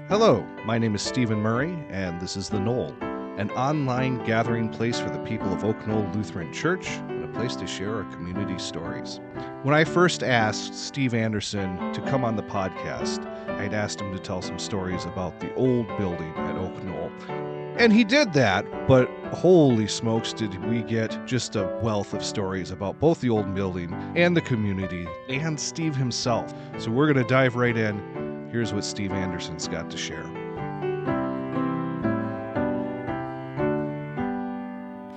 Hello, my name is Stephen Murray, and this is The Knoll, an online gathering place for the people of Oak Knoll Lutheran Church and a place to share our community stories. When I first asked Steve Anderson to come on the podcast, I'd asked him to tell some stories about the old building at Oak Knoll. And he did that, but holy smokes did we get just a wealth of stories about both the old building and the community and Steve himself. So we're going to dive right in. Here's what Steve Anderson's got to share.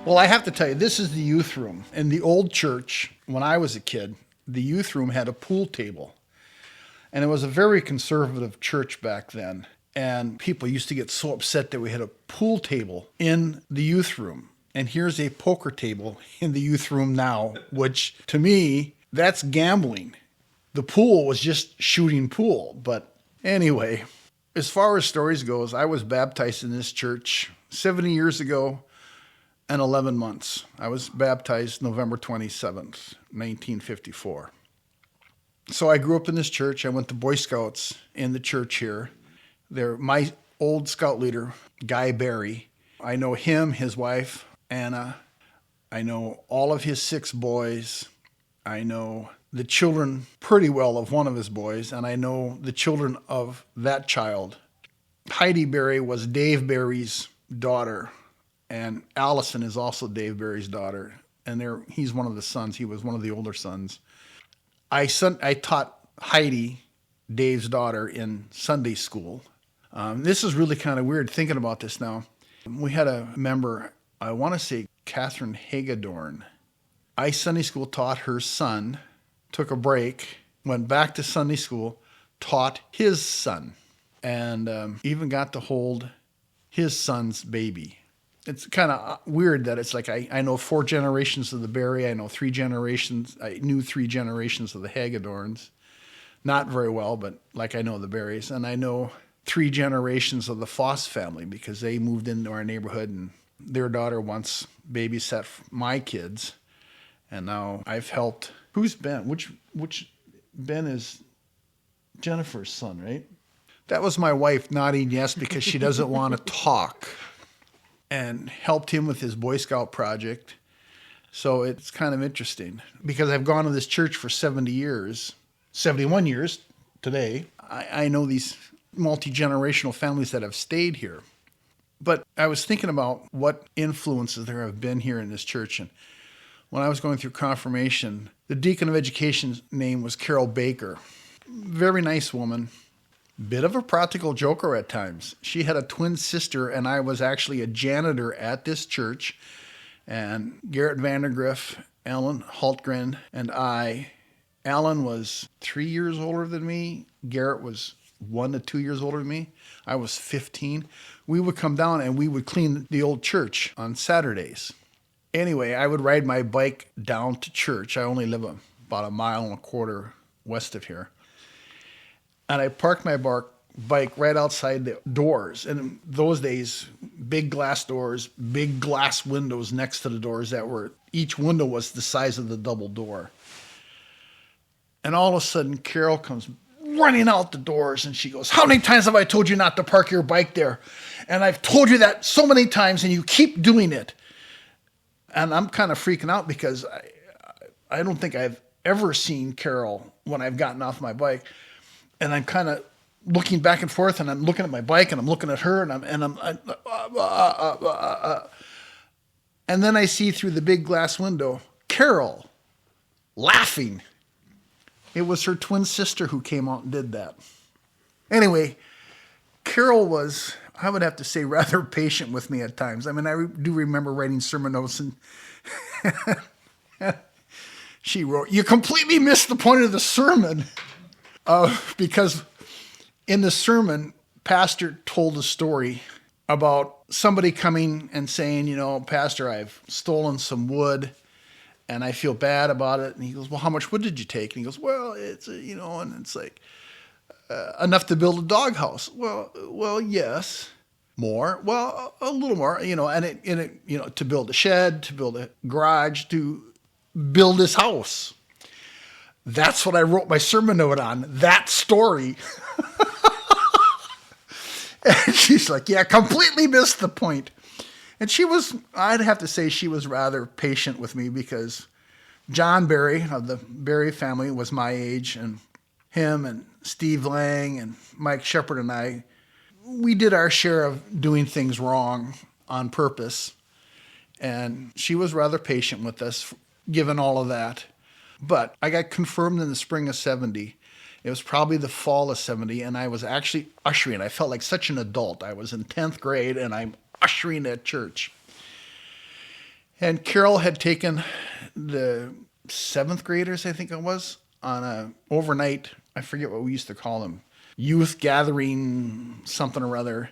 Well, I have to tell you, this is the youth room. In the old church, when I was a kid, the youth room had a pool table. And it was a very conservative church back then. And people used to get so upset that we had a pool table in the youth room. And here's a poker table in the youth room now, which to me, that's gambling. The pool was just shooting pool. But anyway, as far as stories goes, I was baptized in this church 70 years ago and 11 months. I was baptized November 27th, 1954. So I grew up in this church. I went to Boy Scouts in the church here. My old scout leader, Guy Barry. I know him, his wife, Anna. I know all of his 6 boys. I know the children pretty well of one of his boys, and I know the children of that child. Heidi Barry was Dave Barry's daughter, and Allison is also Dave Barry's daughter. And he's one of the sons. He was one of the older sons. I taught Heidi, Dave's daughter, in Sunday school. This is really kind of weird thinking about this now. We had a member, I want to say Catherine Hagedorn. I Sunday school taught her son, took a break, went back to Sunday school, taught his son, and even got to hold his son's baby. It's kind of weird that it's like I know 4 generations of the Barry, I knew 3 generations of the Hagedorns. Not very well, but like I know the Barrys. And I know 3 generations of the Foss family because they moved into our neighborhood and their daughter once babysat my kids. And now I've helped. Who's Ben? Which Ben is Jennifer's son, right? That was my wife nodding yes because she doesn't want to talk. And helped him with his Boy Scout project. So it's kind of interesting because I've gone to this church for 71 years today. I know these multi-generational families that have stayed here. But I was thinking about what influences there have been here in this church. And when I was going through confirmation, the deacon of education's name was Carol Baker. Very nice woman. Bit of a practical joker at times. She had a twin sister, and I was actually a janitor at this church. And Garrett Vandergriff, Alan Hultgren, and Alan was 3 years older than me. Garrett was 1 to 2 years older than me. I was 15. We would come down and we would clean the old church on Saturdays. Anyway, I would ride my bike down to church. I only live about 1.25 miles west of here. And I parked my bike right outside the doors. And in those days, big glass doors, big glass windows next to the doors each window was the size of the double door. And all of a sudden, Carol comes running out the doors and she goes, "How many times have I told you not to park your bike there? And I've told you that so many times and you keep doing it." And I'm kind of freaking out because I don't think I've ever seen Carol when I've gotten off my bike. And I'm kind of looking back and forth, and I'm looking at my bike, and I'm looking at her, and then I see through the big glass window Carol laughing. It was her twin sister who came out and did that. Anyway, Carol was, I would have to say, rather patient with me at times. I mean, I do remember writing sermon notes, and she wrote, "You completely missed the point of the sermon." Because in the sermon, Pastor told a story about somebody coming and saying, "Pastor, I've stolen some wood and I feel bad about it." And he goes, "Well, how much wood did you take?" And he goes, "Well, it's, and it's like enough to build a doghouse." Well, yes. More? Well, a little more, and to build a shed, to build a garage, to build his house. That's what I wrote my sermon note on, that story. And she's like, yeah, completely missed the point. And I'd have to say she was rather patient with me because John Barry of the Barry family was my age, and him and Steve Lang and Mike Shepard and I, we did our share of doing things wrong on purpose. And she was rather patient with us, given all of that. But I got confirmed in the spring of 70. It was probably the fall of 70, and I was actually ushering. I felt like such an adult. I was in 10th grade, and I'm ushering at church. And Carol had taken the 7th graders, I think it was, on a overnight, I forget what we used to call them, youth gathering something or other.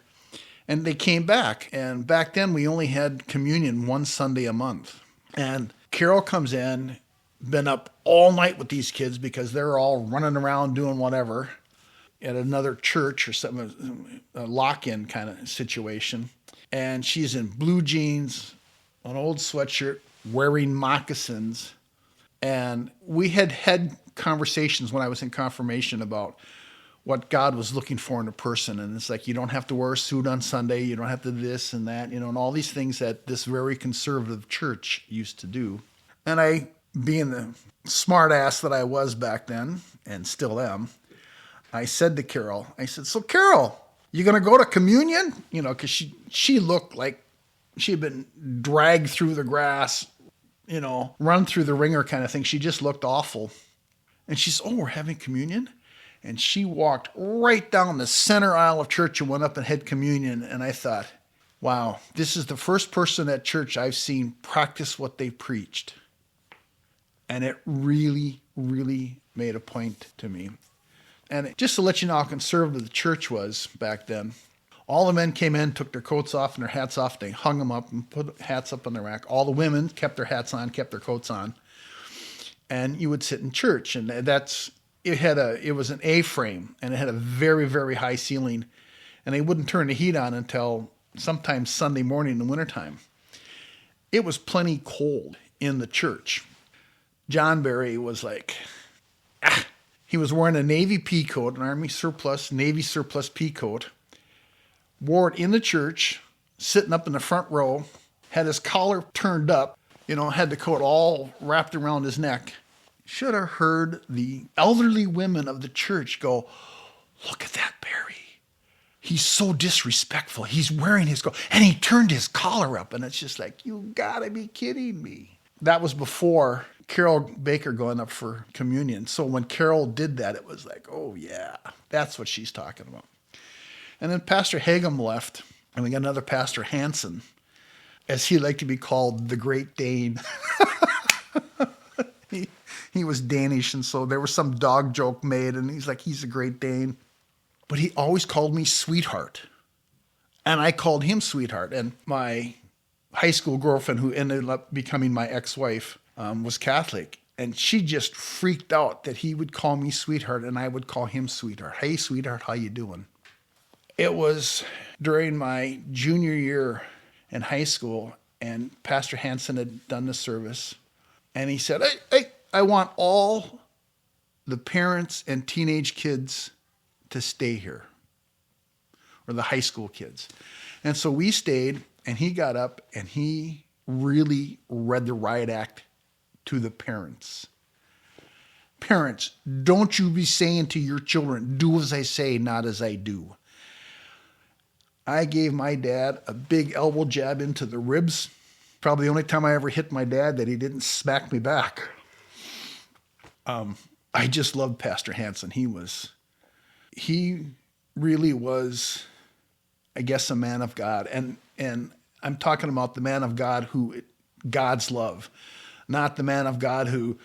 And they came back. And back then we only had communion one Sunday a month. And Carol comes in, been up all night with these kids because they're all running around doing whatever at another church or something, a lock-in kind of situation. And she's in blue jeans, an old sweatshirt, wearing moccasins. And we had conversations when I was in confirmation about what God was looking for in a person. And it's like, you don't have to wear a suit on Sunday. You don't have to this and that, and all these things that this very conservative church used to do. And I, being the smart ass that I was back then and still am, I said to Carol, I said, so Carol, you going to go to communion? Because she looked like she had been dragged through the grass, run through the ringer kind of thing. She just looked awful. And she said, oh, we're having communion? And she walked right down the center aisle of church and went up and had communion. And I thought, wow, this is the first person at church I've seen practice what they preached. And it really, really made a point to me. And just to let you know how conservative the church was back then, all the men came in, took their coats off and their hats off. They hung them up and put hats up on the rack. All the women kept their hats on, kept their coats on. And you would sit in church. And it was an A-frame, and it had a very, very high ceiling. And they wouldn't turn the heat on until sometimes Sunday morning in the wintertime. It was plenty cold in the church. John Barry was like, he was wearing a Navy pea coat, an Army surplus, Navy surplus pea coat, wore it in the church, sitting up in the front row, had his collar turned up, had the coat all wrapped around his neck. Should have heard the elderly women of the church go, look at that Barry. He's so disrespectful. He's wearing his coat, and he turned his collar up, and it's just like, you gotta be kidding me. That was before Carol Baker going up for communion. So when Carol did that, it was like, oh yeah, that's what she's talking about. And then Pastor Hagum left, and we got another Pastor Hansen, as he liked to be called, the Great Dane. He was Danish, and so there was some dog joke made, and he's like, he's a Great Dane. But he always called me sweetheart. And I called him sweetheart. And my high school girlfriend, who ended up becoming my ex-wife, was Catholic. And she just freaked out that he would call me sweetheart, and I would call him sweetheart. Hey, sweetheart, how you doing? It was during my junior year in high school, and Pastor Hansen had done the service. And he said, hey, I want all the parents and teenage kids to stay here, or the high school kids. And so we stayed, and he got up, and he really read the riot act to the parents. Parents, don't you be saying to your children, do as I say, not as I do. I gave my dad a big elbow jab into the ribs. Probably the only time I ever hit my dad that he didn't smack me back. I just loved Pastor Hansen. He really was, I guess, a man of God. And I'm talking about the man of God who God's love, not the man of God who,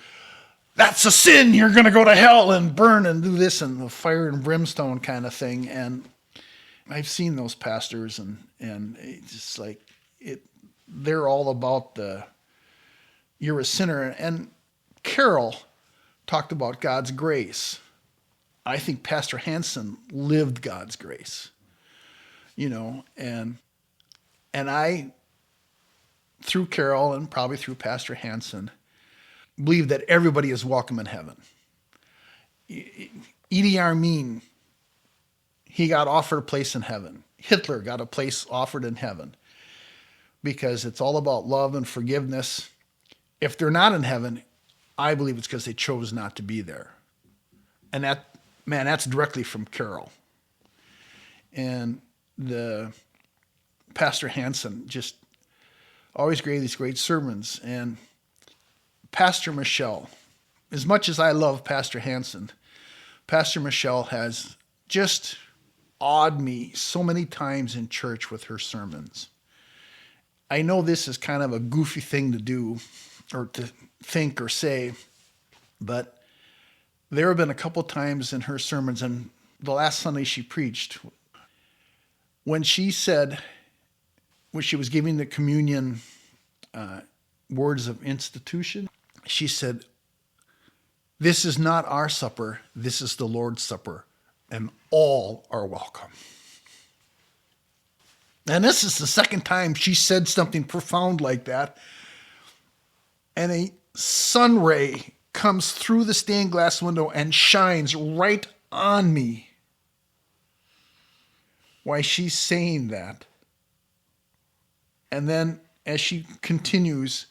that's a sin, you're going to go to hell and burn and do this and the fire and brimstone kind of thing. And I've seen those pastors, and it's just like, they're all about you're a sinner. And Carol talked about God's grace. I think Pastor Hansen lived God's grace, and I, through Carol and probably through Pastor Hansen, believe that everybody is welcome in heaven. Idi Amin, he got offered a place in heaven. Hitler got a place offered in heaven, because it's all about love and forgiveness. If they're not in heaven, I believe it's because they chose not to be there. And that's directly from Carol. And the Pastor Hansen just always gave these great sermons. And Pastor Michelle, as much as I love Pastor Hansen, Pastor Michelle has just awed me so many times in church with her sermons. I know this is kind of a goofy thing to do or to think or say, but there have been a couple times in her sermons, and the last Sunday she preached, when she said, when she was giving the communion words of institution, she said, "This is not our supper, this is the Lord's supper, and all are welcome." And this is the second time she said something profound like that. And a sun ray comes through the stained glass window and shines right on me while she's saying that. And then as she continues,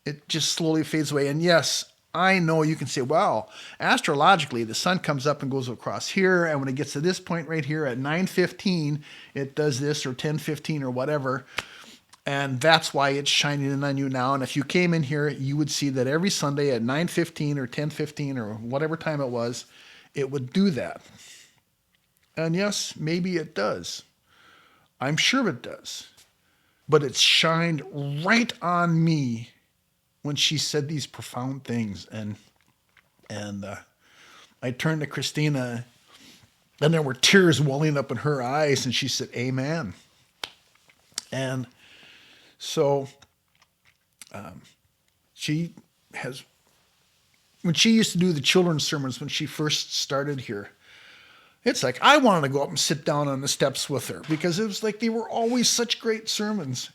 it just slowly fades away. And yes, I know you can say, well, astrologically, the sun comes up and goes across here, and when it gets to this point right here at 9:15, it does this, or 10:15 or whatever, and that's why it's shining in on you now. And if you came in here, you would see that every Sunday at 9:15 or 10:15 or whatever time it was, it would do that. And yes, maybe it does. I'm sure it does. But it shined right on me when she said these profound things. And I turned to Christina, and there were tears welling up in her eyes, and she said, "Amen." And so she has, when she used to do the children's sermons when she first started here, it's like I wanted to go up and sit down on the steps with her, because it was like they were always such great sermons.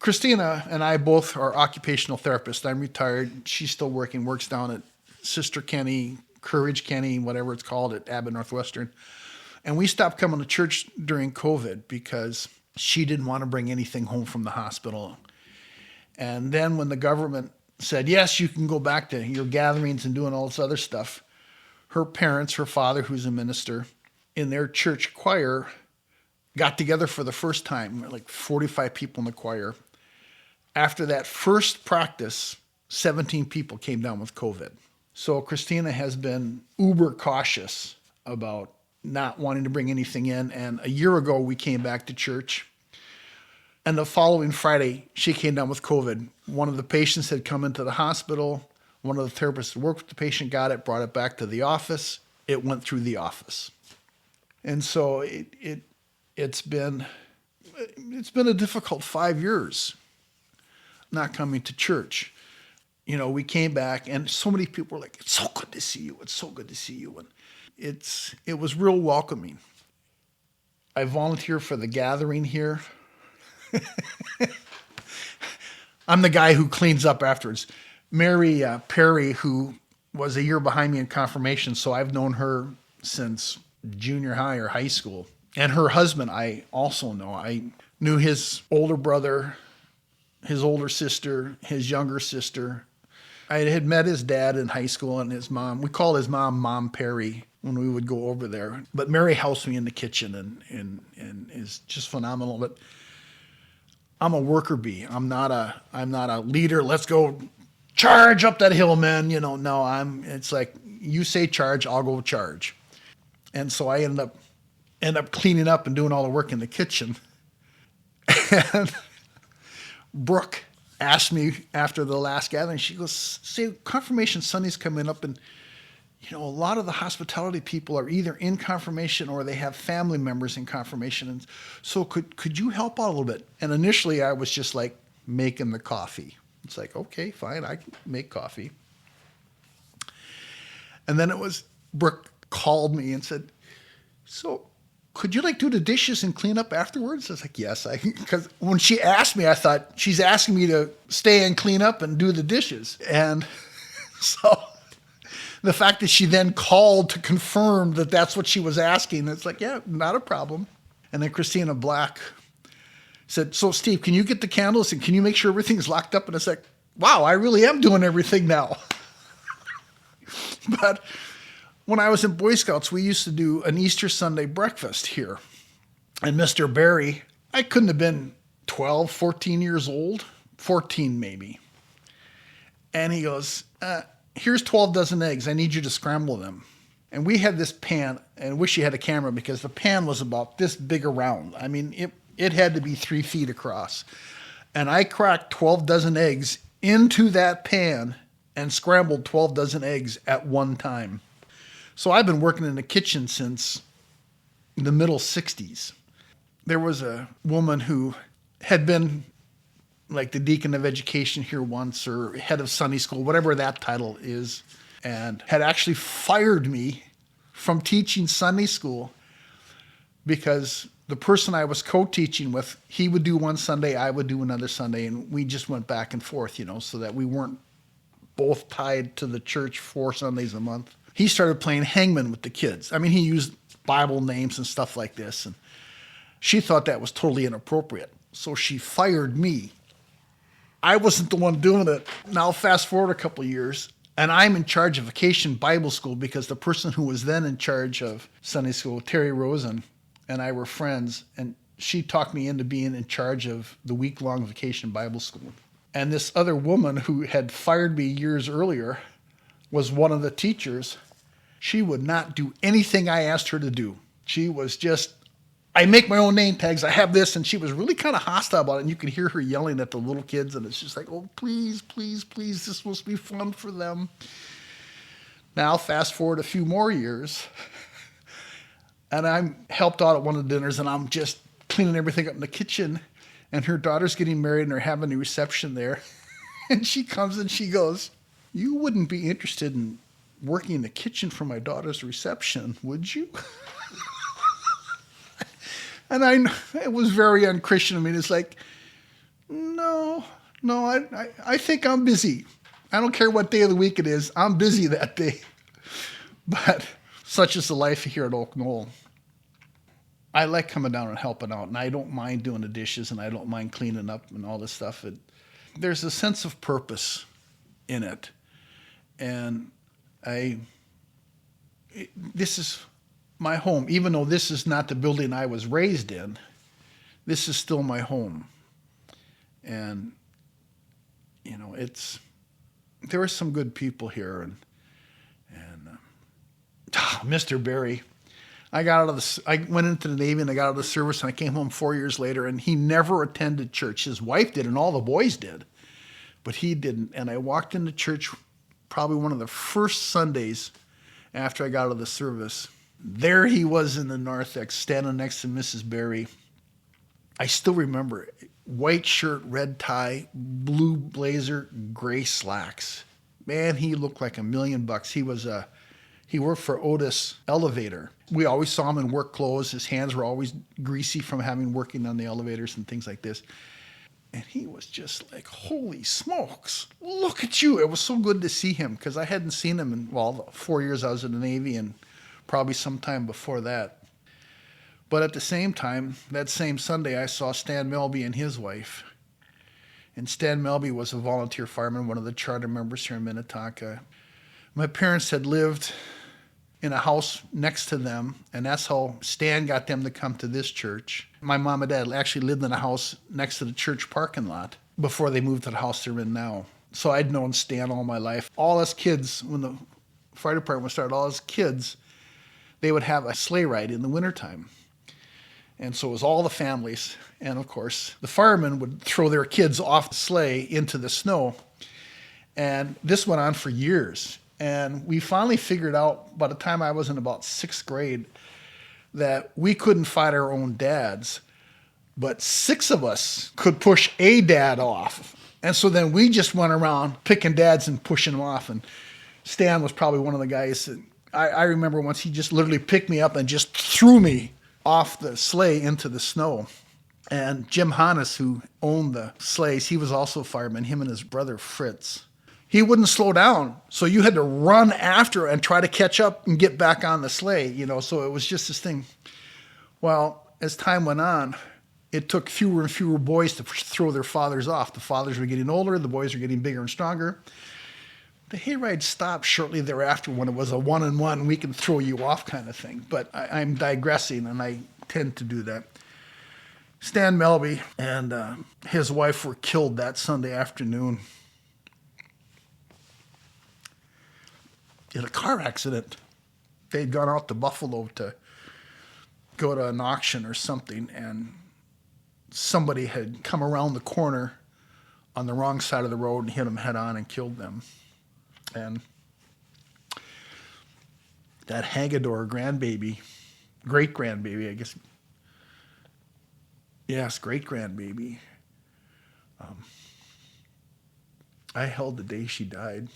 Christina and I both are occupational therapists. I'm retired. She's still working, works down at Sister Kenny, Courage Kenny, whatever it's called, at Abbott Northwestern. And we stopped coming to church during COVID because she didn't want to bring anything home from the hospital. And then when the government said, yes, you can go back to your gatherings and doing all this other stuff, her parents, her father, who's a minister, in their church choir, got together for the first time, like 45 people in the choir. After that first practice, 17 people came down with COVID. So Christina has been uber cautious about not wanting to bring anything in. And a year ago, we came back to church. And the following Friday, she came down with COVID. One of the patients had come into the hospital. One of the therapists who worked with the patient got it, brought it back to the office. It went through the office. And so it's been a difficult 5 years not coming to church. You know, we came back and so many people were like, "It's so good to see you. It's so good to see you." And it was real welcoming. I volunteer for the gathering here. I'm the guy who cleans up afterwards. Mary Perry, who was a year behind me in confirmation, so I've known her since junior high or high school. And her husband, I also know. I knew his older brother, his older sister, his younger sister. I had met his dad in high school and his mom. We called his mom Mom Perry when we would go over there. But Mary helps me in the kitchen and is just phenomenal. But I'm a worker bee. I'm not a leader. Let's go charge up that hill, man. You know, no, it's like you say charge, I'll go charge. And so I end up cleaning up and doing all the work in the kitchen. And Brooke asked me after the last gathering, she goes, "Say, Confirmation Sunday's coming up, and you know, a lot of the hospitality people are either in confirmation or they have family members in confirmation. And so could you help out a little bit?" And initially I was just like making the coffee. It's like, okay, fine, I can make coffee. And then it was, Brooke called me and said, "So could you like do the dishes and clean up afterwards?" I was like, yes, because when she asked me, I thought she's asking me to stay and clean up and do the dishes. And so the fact that she then called to confirm that that's what she was asking, it's like, yeah, not a problem. And then Christina Black said, so Steve, can you get the candles and can you make sure everything's locked up? And it's like, wow, I really am doing everything now. But when I was in Boy Scouts, we used to do an Easter Sunday breakfast here. And Mr. Barry, I couldn't have been 12, 14 years old, 14 maybe. And he goes, here's 12 dozen eggs. I need you to scramble them. And we had this pan, and I wish you had a camera because the pan was about this big around. I mean, it had to be 3 feet across. And I cracked 12 dozen eggs into that pan and scrambled 12 dozen eggs at one time. So I've been working in the kitchen since the middle 60s. There was a woman who had been like the deacon of education here once, or head of Sunday school, whatever that title is, and had actually fired me from teaching Sunday school because the person I was co-teaching with, he would do one Sunday, I would do another Sunday, and we just went back and forth, so that we weren't both tied to the church 4 Sundays a month. He started playing hangman with the kids. I mean, he used Bible names and stuff like this, and she thought that was totally inappropriate. So she fired me. I wasn't the one doing it. Now fast forward a couple of years, and I'm in charge of Vacation Bible School because the person who was then in charge of Sunday school, Terry Rosen, and I were friends, and she talked me into being in charge of the week-long Vacation Bible School. And this other woman who had fired me years earlier was one of the teachers. She would not do anything I asked her to do. She was just, I make my own name tags, I have this, and she was really kind of hostile about it, and you could hear her yelling at the little kids, and it's just like, oh, please, please, please, this must be fun for them. Now, fast forward a few more years, and I'm helped out at one of the dinners, and I'm just cleaning everything up in the kitchen, and her daughter's getting married, and they're having a reception there, and she comes and she goes, you wouldn't be interested in working in the kitchen for my daughter's reception, would you? And it was very unchristian. I mean, it's like, no, I think I'm busy. I don't care what day of the week it is. I'm busy that day. But such is the life here at Oak Knoll. I like coming down and helping out, and I don't mind doing the dishes, and I don't mind cleaning up and all this stuff. There's a sense of purpose in it. And this is my home. Even though this is not the building I was raised in, this is still my home. And, there are some good people here. And Mr. Barry, I went into the Navy and I got out of the service and I came home 4 years later, and he never attended church. His wife did and all the boys did, but he didn't. And I walked into church probably one of the first Sundays after I got out of the service. There he was in the narthex, standing next to Mrs. Barry. I still remember it. White shirt, red tie, blue blazer, gray slacks. Man, he looked like $1 million. He worked for Otis Elevator. We always saw him in work clothes. His hands were always greasy from working on the elevators and things like this. And he was just like, holy smokes, look at you. It was so good to see him because I hadn't seen him in, the 4 years I was in the Navy and probably sometime before that. But at the same time, that same Sunday, I saw Stan Melby and his wife. And Stan Melby was a volunteer fireman, one of the charter members here in Minnetonka. My parents had lived in a house next to them, and that's how Stan got them to come to this church. My mom and dad actually lived in a house next to the church parking lot before they moved to the house they're in now. So I'd known Stan all my life. All us kids, when the fire department started, all us kids, they would have a sleigh ride in the wintertime. And so it was all the families. And of course, the firemen would throw their kids off the sleigh into the snow. And this went on for years. And we finally figured out by the time I was in about 6th grade that we couldn't fight our own dads, but 6 of us could push a dad off. And so then we just went around picking dads and pushing them off. And Stan was probably one of the guys that I remember once he just literally picked me up and just threw me off the sleigh into the snow. And Jim Hannes, who owned the sleighs, he was also a fireman, him and his brother Fritz. He wouldn't slow down, so you had to run after and try to catch up and get back on the sleigh, so it was just this thing. Well, as time went on, it took fewer and fewer boys to throw their fathers off. The fathers were getting older, the boys were getting bigger and stronger. The hayride stopped shortly thereafter when it was a one-on-one, we can throw you off kind of thing. But I'm digressing, and I tend to do that. Stan Melby and his wife were killed that Sunday afternoon in a car accident. They'd gone out to Buffalo to go to an auction or something, and somebody had come around the corner on the wrong side of the road and hit them head on and killed them. And that Hagedorn grandbaby, great-grandbaby, I guess. Yes, great-grandbaby. I held the day she died,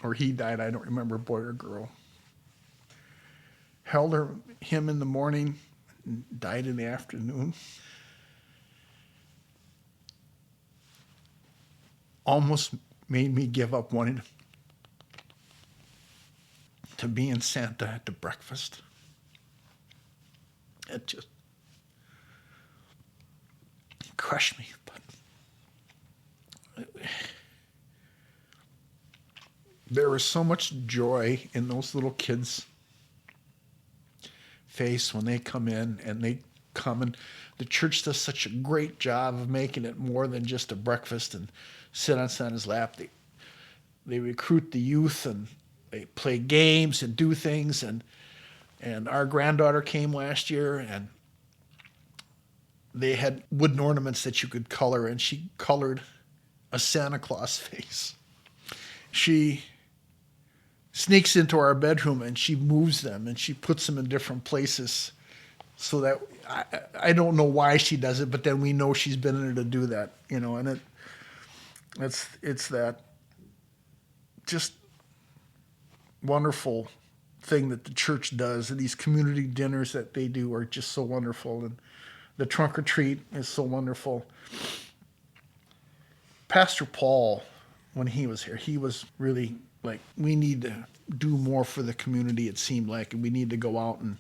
or he died, I don't remember, boy or girl. Held him in the morning, and died in the afternoon. Almost made me give up wanting to be in Santa at the breakfast. It just crushed me. But there was so much joy in those little kids' face when they come in, and they come, and the church does such a great job of making it more than just a breakfast and sit on Santa's lap. They recruit the youth, and they play games and do things, and our granddaughter came last year, and they had wooden ornaments that you could color, and she colored a Santa Claus face. She sneaks into our bedroom, and she moves them, and she puts them in different places so that I don't know why she does it, but then we know she's been in there to do that, and it's that just wonderful thing that the church does, and these community dinners that they do are just so wonderful, and the trunk or treat is so wonderful. Pastor Paul, when he was here, he was really like, we need to do more for the community, it seemed like, and we need to go out and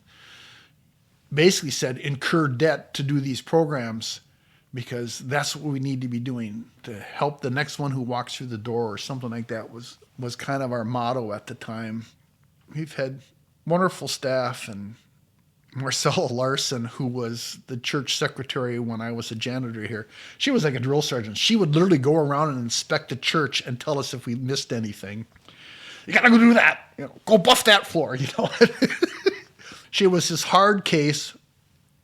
basically said incur debt to do these programs, because that's what we need to be doing to help the next one who walks through the door, or something like that was kind of our motto at the time. We've had wonderful staff, and Marcella Larson, who was the church secretary when I was a janitor here, she was like a drill sergeant. She would literally go around and inspect the church and tell us if we missed anything. You gotta go do that. Go buff that floor. She was this hard case,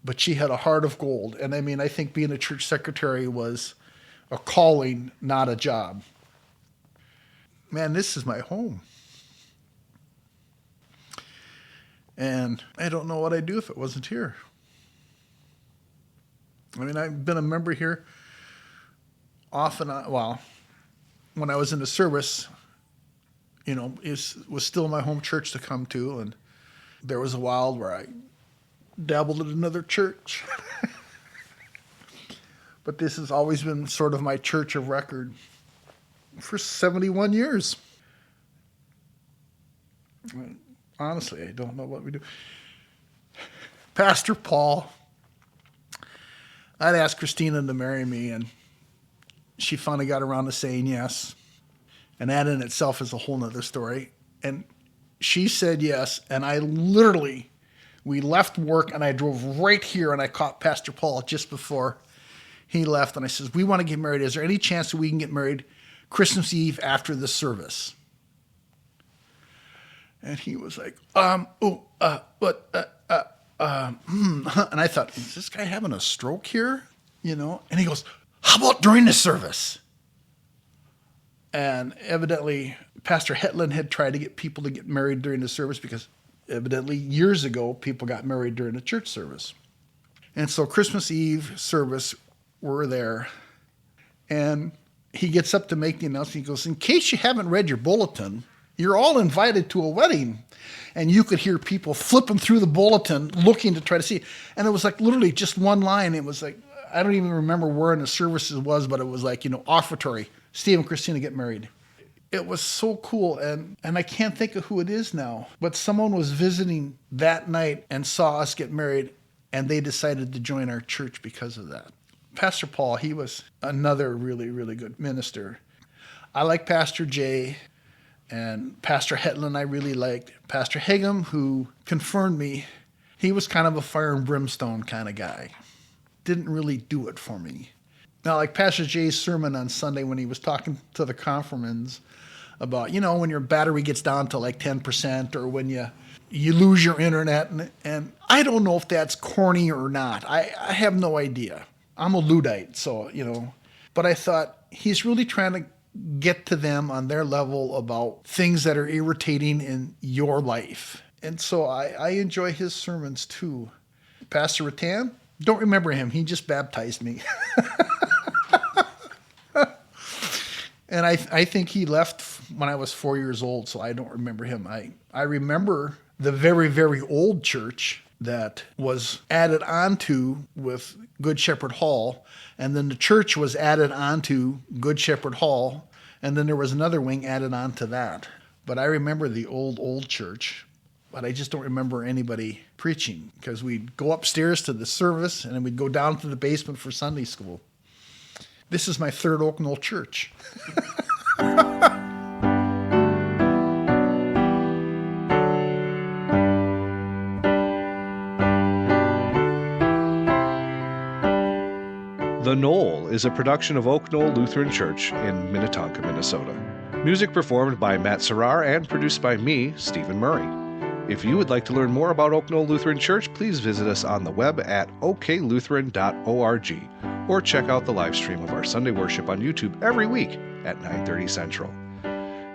but she had a heart of gold. And I think being a church secretary was a calling, not a job. Man, this is my home. And I don't know what I'd do if it wasn't here. I've been a member here off and on. Well, when I was in the service, it was still my home church to come to. And there was a while where I dabbled in another church. But this has always been sort of my church of record for 71 years. Honestly, I don't know what we do. Pastor Paul, I'd asked Christina to marry me, and she finally got around to saying yes. And that in itself is a whole nother story. And she said yes, and we left work, and I drove right here, and I caught Pastor Paul just before he left, and I says, we want to get married. Is there any chance that we can get married Christmas Eve after the service? And he was like, and I thought, is this guy having a stroke here? And he goes, how about during the service? And evidently, Pastor Hetland had tried to get people to get married during the service, because evidently years ago, people got married during the church service. And so Christmas Eve service, we're there. And he gets up to make the announcement. He goes, in case you haven't read your bulletin, you're all invited to a wedding. And you could hear people flipping through the bulletin, looking to try to see. And it was like literally just one line. It was like, I don't even remember where in the services was, but it was like, offertory. Steve and Christina get married. It was so cool. And I can't think of who it is now, but someone was visiting that night and saw us get married and they decided to join our church because of that. Pastor Paul, he was another really, really good minister. I like Pastor Jay, and Pastor Hetland I really liked. Pastor Hagum, who confirmed me, he was kind of a fire and brimstone kind of guy. Didn't really do it for me. Now, like Pastor Jay's sermon on Sunday when he was talking to the confirmants about, when your battery gets down to like 10% or when you lose your internet. And I don't know if that's corny or not. I have no idea. I'm a Luddite, so, But I thought he's really trying to get to them on their level about things that are irritating in your life. And so I enjoy his sermons too. Pastor Rattan, don't remember him. He just baptized me. And I think he left when I was 4 years old, so I don't remember him. I remember the very, very old church that was added onto with Good Shepherd Hall, and then the church was added onto Good Shepherd Hall, and then there was another wing added onto that. But I remember the old church, but I just don't remember anybody preaching, because we'd go upstairs to the service, and then we'd go down to the basement for Sunday school. This is my third Oak Knoll church. The Knoll is a production of Oak Knoll Lutheran Church in Minnetonka, Minnesota. Music performed by Matt Serrar and produced by me, Stephen Murray. If you would like to learn more about Oak Knoll Lutheran Church, please visit us on the web at oklutheran.org or check out the live stream of our Sunday worship on YouTube every week at 9:30 Central.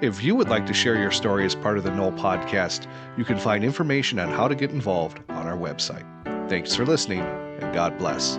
If you would like to share your story as part of the Knoll podcast, you can find information on how to get involved on our website. Thanks for listening, and God bless.